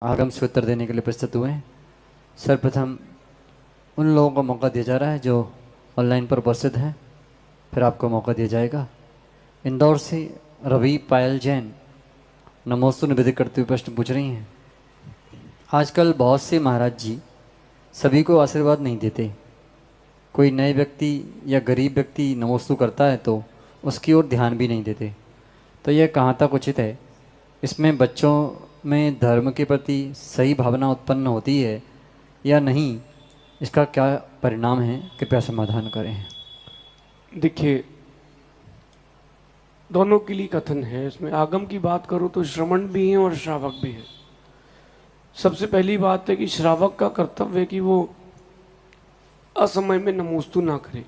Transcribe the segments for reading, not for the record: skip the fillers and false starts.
आगम से उत्तर देने के लिए प्रस्तुत हुए हैं। सर्वप्रथम उन लोगों को मौका दिया जा रहा है जो ऑनलाइन पर उपस्थित हैं, फिर आपको मौका दिया जाएगा। इंदौर से रवि पायल जैन नमोस्तु निवेदित करते हुए प्रश्न पूछ रही हैं। आजकल बहुत से महाराज जी सभी को आशीर्वाद नहीं देते। कोई नए व्यक्ति या गरीब व्यक्ति नमोस्तु करता है तो उसकी ओर ध्यान भी नहीं देते, तो यह कहाँ तक उचित है? इसमें बच्चों में धर्म के प्रति सही भावना उत्पन्न होती है या नहीं? इसका क्या परिणाम है? कृपया समाधान करें। देखिए, दोनों के लिए कथन है। इसमें आगम की बात करूं तो श्रमण भी है और श्रावक भी है। सबसे पहली बात है कि श्रावक का कर्तव्य है कि वो असमय में नमोस्तु ना करे।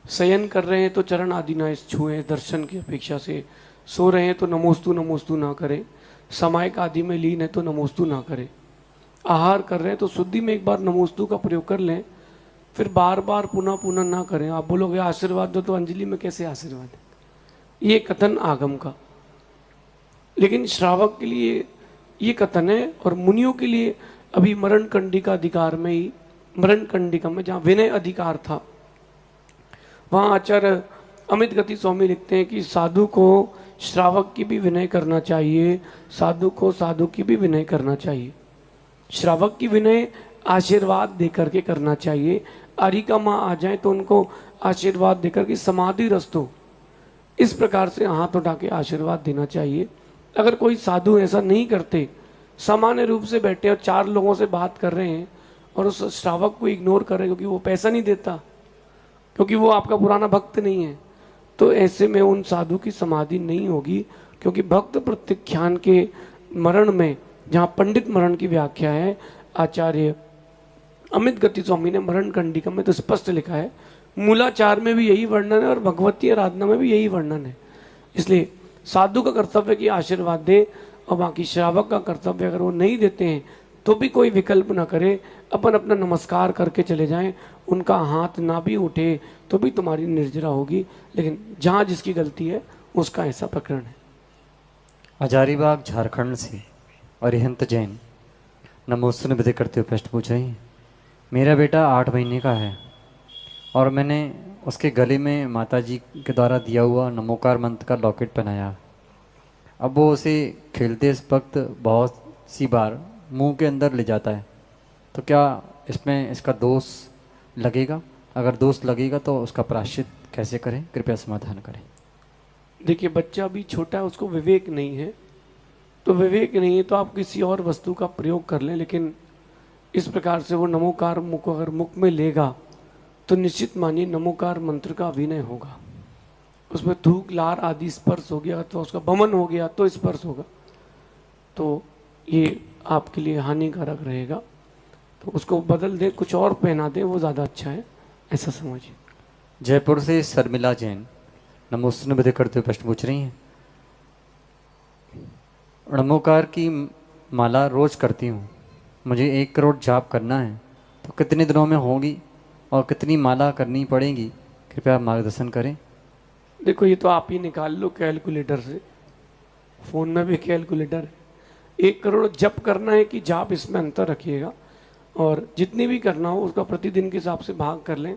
शयन कर रहे हैं तो चरण आदि ना छुए, दर्शन की अपेक्षा से। सो रहे हैं तो नमोस्तु नमोस्तु ना करें। सामायिक आदि में लीन है तो नमोस्तु ना करें। आहार कर रहे हैं तो शुद्धि में एक बार नमोस्तु का प्रयोग कर लें, फिर बार बार पुनः पुनः ना करें। आप बोलोगे आशीर्वाद दो, तो अंजलि में कैसे आशीर्वाद है? ये कथन आगम का। लेकिन श्रावक के लिए ये कथन है, और मुनियों के लिए अभी मरण कंडिका अधिकार में ही, मरण कंडिका में जहाँ विनय अधिकार था, वहाँ आचार्य अमित गति स्वामी लिखते हैं कि साधु को श्रावक की भी विनय करना चाहिए, साधु को साधु की भी विनय करना चाहिए। श्रावक की विनय आशीर्वाद देकर के करना चाहिए। आरिका माँ आ जाए तो उनको आशीर्वाद देकर के समाधि रस्तो इस प्रकार से हाथ उठा के आशीर्वाद देना चाहिए। अगर कोई साधु ऐसा नहीं करते, सामान्य रूप से बैठे और चार लोगों से बात कर रहे हैं और उस श्रावक को इग्नोर कर रहे हैं क्योंकि वो पैसा नहीं देता, क्योंकि वो आपका पुराना भक्त नहीं है, तो ऐसे में उन साधु की समाधि नहीं होगी। क्योंकि भक्त प्रत्याख्यान के मरण में, जहाँ पंडित मरण की व्याख्या है, आचार्य अमित गति स्वामी ने मरण कंडिका में तो स्पष्ट लिखा है। मूलाचार में भी यही वर्णन है और भगवती आराधना में भी यही वर्णन है। इसलिए साधु का कर्तव्य कि आशीर्वाद दे, और बाकी श्रावक का कर्तव्य अगर वो नहीं देते हैं तो भी कोई विकल्प ना करे, अपन अपना नमस्कार करके चले जाएं। उनका हाथ ना भी उठे तो भी तुम्हारी निर्जरा होगी। लेकिन जहाँ जिसकी गलती है उसका ऐसा प्रकरण है। हजारीबाग झारखंड से अरिहंत जैन नमोस्तु निवेदित करते हुए प्रश्न पूछ रही हैं। मेरा बेटा 8 महीने का है और मैंने उसके गले में माताजी के द्वारा दिया हुआ नमोकार मंत्र का लॉकेट पहनाया। अब वो उसे खेलते वक्त बहुत सी बार मुंह के अंदर ले जाता है, तो क्या इसमें इसका दोष लगेगा? अगर दोष लगेगा तो उसका प्रायश्चित कैसे करें? कृपया समाधान करें। देखिए, बच्चा भी छोटा है, उसको विवेक नहीं है, तो विवेक नहीं है तो आप किसी और वस्तु का प्रयोग कर लें। लेकिन इस प्रकार से वो नमोकार मुख अगर मुख में लेगा तो निश्चित मानिए नमोकार मंत्र का अभिनय होगा। उसमें थूक लार आदि स्पर्श हो गया तो उसका बमन हो गया तो स्पर्श होगा, तो ये आपके लिए हानिकारक रहेगा। तो उसको बदल दे, कुछ और पहना दे, वो ज़्यादा अच्छा है, ऐसा समझिए। जयपुर से शर्मिला जैन नमोस्तु निवेदित करते हुए प्रश्न पूछ रही हैं। नमोकार की माला रोज करती हूँ, मुझे 1 करोड़ जाप करना है, तो कितने दिनों में होगी और कितनी माला करनी पड़ेगी? कृपया मार्गदर्शन करें। देखो, ये तो आप ही निकाल लो कैलकुलेटर से, फ़ोन में भी कैलकुलेटर है। 1 करोड़ जप करना है कि जाप, इसमें अंतर रखिएगा। और जितनी भी करना हो उसका प्रतिदिन के हिसाब से भाग कर लें।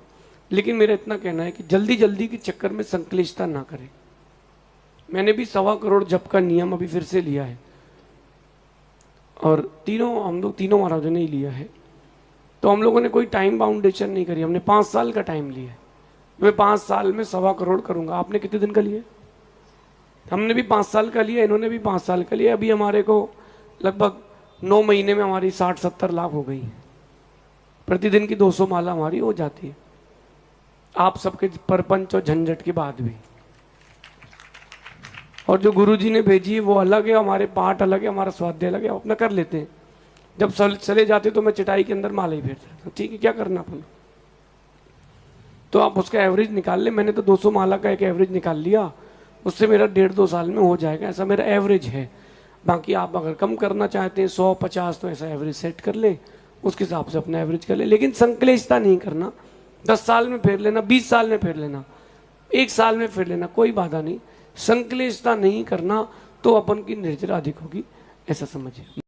लेकिन मेरा इतना कहना है कि जल्दी जल्दी के चक्कर में संक्लिष्टता ना करें। मैंने भी 1.25 करोड़ जप का नियम अभी फिर से लिया है, और हम लोग तीनों महाराजों ने ही लिया है। तो हम लोगों ने कोई टाइम बाउंडेशन नहीं करी, हमने 5 साल का टाइम लिया है। मैं 5 साल में 1.25 करोड़ करूंगा। आपने कितने दिन का लिया? हमने भी 5 साल का लिया, इन्होंने भी 5 साल का लिया। अभी हमारे को लगभग 9 महीने में हमारी 60-70 लाख हो गई। प्रतिदिन की 200 माला हमारी हो जाती है, आप सबके परपंच और झंझट के बाद भी। और जो गुरुजी ने भेजी है वो अलग है, हमारे पाठ अलग है, हमारा स्वाध्याय अलग है, अपना कर लेते हैं। जब चले जाते तो मैं चटाई के अंदर माला ही फेरता था। ठीक है, क्या करना अपन, तो आप उसका एवरेज निकाल ले। मैंने तो 200 माला का एक एवरेज निकाल लिया, उससे मेरा 1.5-2 साल में हो जाएगा, ऐसा मेरा एवरेज है। बाकी आप अगर कम करना चाहते हैं 100-50, तो ऐसा एवरेज सेट कर ले, उसके हिसाब से अपना एवरेज कर ले। लेकिन संक्लेशता नहीं करना। 10 साल में फेर लेना, 20 साल में फेर लेना, 1 साल में फेर लेना, कोई बाधा नहीं। संक्लेशता नहीं करना तो अपन की निर्जरा अधिक होगी, ऐसा समझिए।